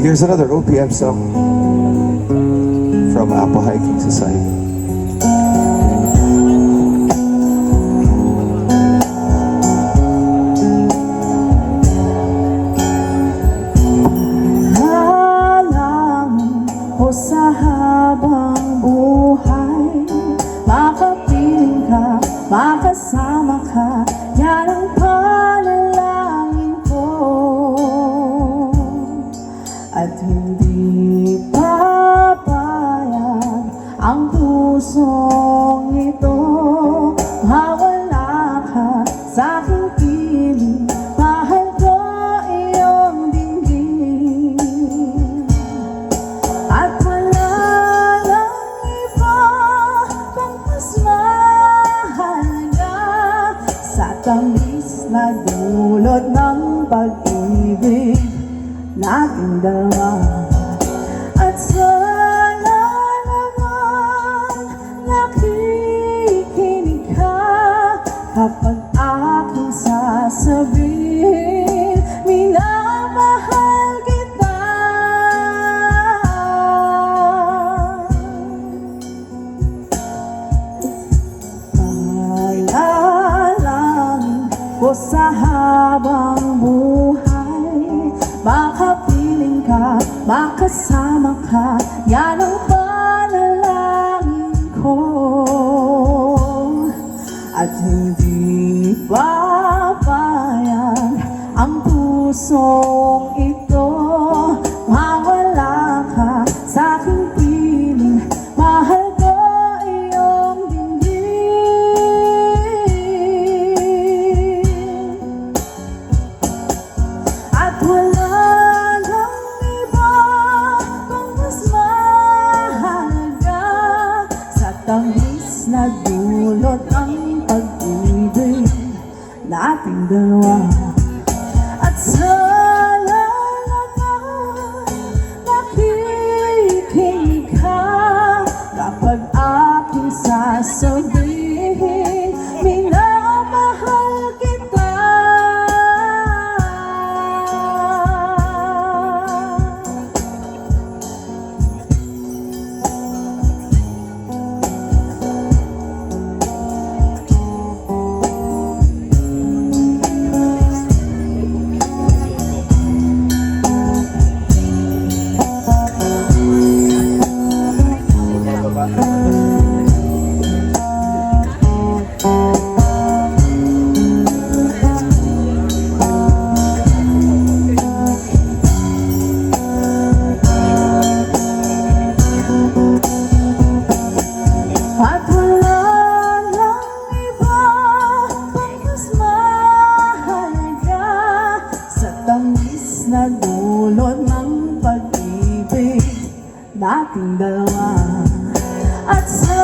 Here's another OPM song from Apple Hiking Society. Sa habang buhay, makapiling ka, makasama ka, yan ang panalangin ko. At hindi papayag ang pusong ito, mawala ka sa aking piling, mahal ko iyong dinggin. At tamis na dulot ng pag-ibig nating dalawa. At sana naman nakikinig ka kapag aking sasabihin, minamahal kita. Sa habang buhay, makapiling ka, makasama ka, yan ang panalangin ko. At hindi papayag ang pusong ito, mawala ka sa aking piling, mahal ko iyong tamis na dulot ang pag-ibig nating dalawa. At sana naman nakikinig ka kapag aking sasabihin, minamahal kita. At wala lang iba pang mas mahalaga sa tamis na dulot ng pag-ibig nating dalawa. At sa